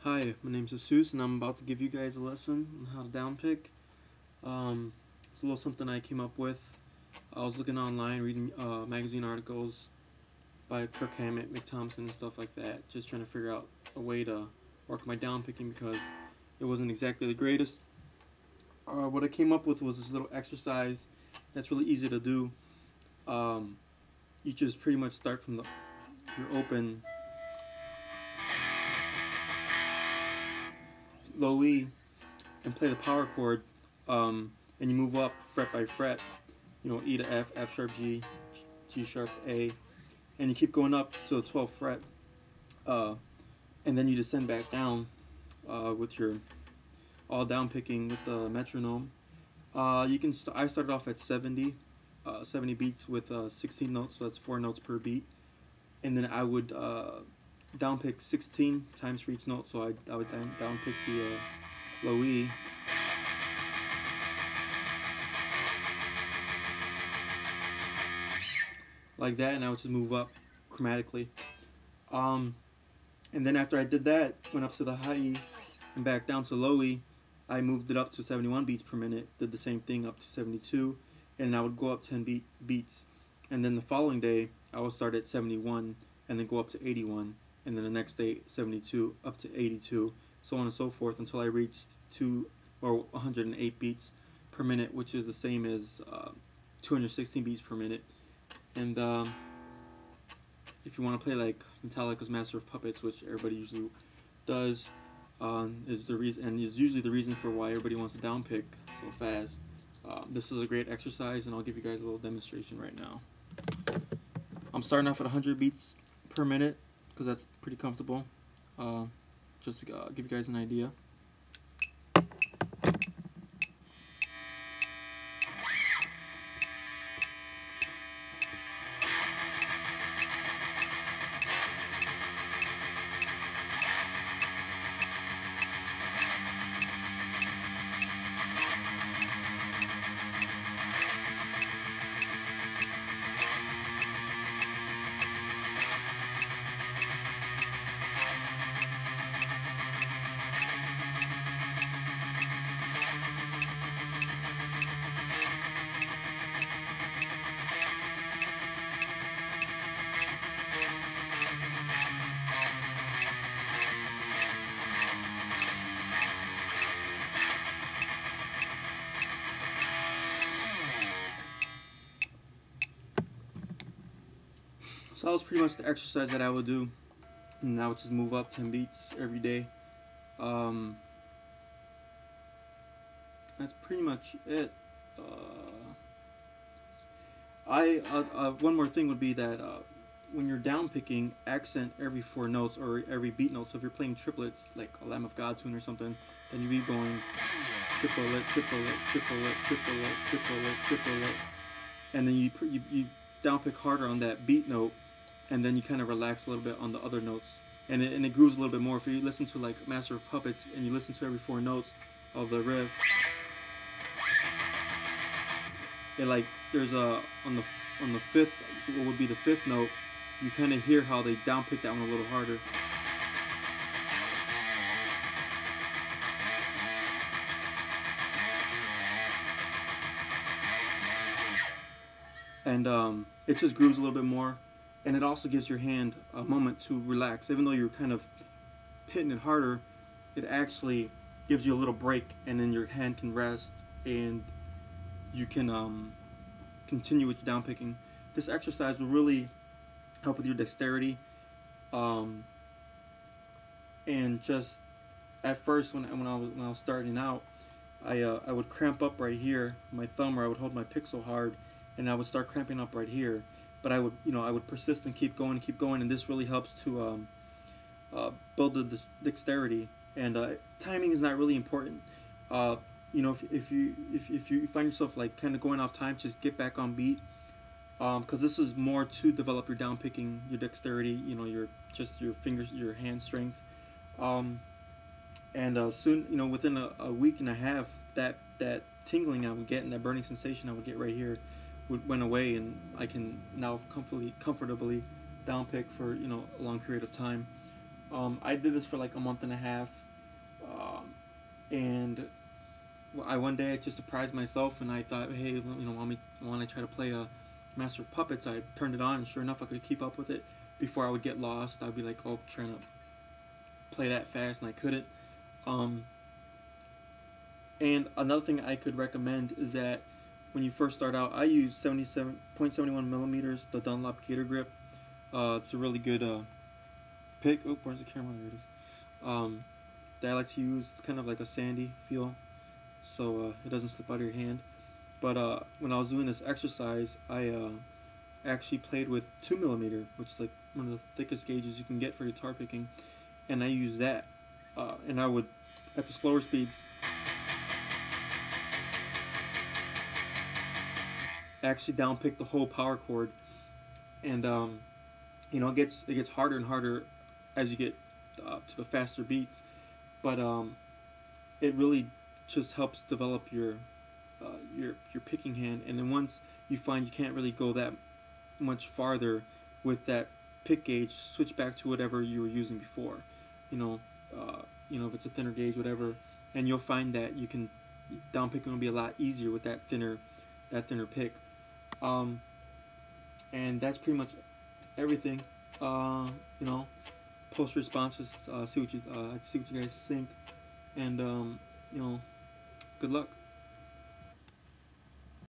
Hi, my name's Jesus, and I'm about to give you guys a lesson on how to downpick. It's a little something I came up with. I was looking online, reading magazine articles by Kirk Hammett, Mick Thompson, and stuff like that, just trying to figure out a way to work my downpicking because it wasn't exactly the greatest. What I came up with was this little exercise that's really easy to do. You just pretty much start from your open low E and play the power chord, and you move up fret by fret, E to F, F sharp G, G sharp A, and you keep going up to the 12th fret, and then you descend back down with your all down picking with the metronome. I started off at 70 beats with 16 notes, so that's 4 notes per beat, and then I would down pick 16 times for each note, so I would down pick the low E, like that, and I would just move up chromatically. And then after I did that, went up to the high E and back down to low E. I moved it up to 71 beats per minute, did the same thing up to 72, and I would go up 10 beats. And then the following day, I would start at 71 and then go up to 81. And then the next day 72 up to 82, so on and so forth until I reached 108 beats per minute, which is the same as 216 beats per minute. And if you want to play like Metallica's Master of Puppets, which everybody usually does, is the reason, and is usually the reason for why everybody wants to downpick so fast. This is a great exercise, and I'll give you guys a little demonstration right now. I'm starting off at 100 beats per minute, because that's pretty comfortable, just to give you guys an idea. So that was pretty much the exercise that I would do, and I would just move up 10 beats every day. That's pretty much it. One more thing would be that when you're down picking, accent every 4 notes or every beat note. So if you're playing triplets, like a Lamb of God tune or something, then you'd be going triplet, triplet, triplet, triplet, triplet, triplet, and then you down pick harder on that beat note, and then you kind of relax a little bit on the other notes, and it grooves a little bit more. If you listen to like Master of Puppets and you listen to every 4 notes of the riff, it like there's a on the fifth, what would be the 5th note, you kind of hear how they down pick that one a little harder. And it just grooves a little bit more, and it also gives your hand a moment to relax. Even though you're kind of hitting it harder, it actually gives you a little break, and then your hand can rest, and you can continue with your down picking. This exercise will really help with your dexterity, and just at first when I was starting out, I would cramp up right here, my thumb, or I would hold my pick so hard, and I would start cramping up right here. But I would persist and keep going, and this really helps to build the dexterity. And timing is not really important. If you find yourself like kind of going off time, just get back on beat. Because this is more to develop your down picking, your dexterity, your fingers, your hand strength. And soon, within a week and a half, that tingling I would get and that burning sensation I would get right here went away, and I can now comfortably downpick for a long period of time. I did this for like a month and a half, and one day I just surprised myself, and I thought, hey, you know, want to try to play a Master of Puppets? I turned it on, and sure enough, I could keep up with it. Before I would get lost, I'd be like, oh, trying to play that fast, and I couldn't. And another thing I could recommend is that when you first start out, I use 77.71 millimeters, the Dunlop Gator Grip. It's a really good pick. Oh, where's the camera? There it is. That I like to use. It's kind of like a sandy feel, so it doesn't slip out of your hand. But when I was doing this exercise, I actually played with 2 millimeter, which is like one of the thickest gauges you can get for guitar picking, and I used that. And I would, at the slower speeds, actually downpick the whole power chord, and you know, it gets harder and harder as you get to the faster beats, but it really just helps develop your picking hand. And then once you find you can't really go that much farther with that pick gauge, switch back to whatever you were using before. You know, if it's a thinner gauge, whatever, and you'll find that you can downpicking will be a lot easier with that thinner pick. And that's pretty much everything. You know, post responses, see what you guys think, and you know, good luck.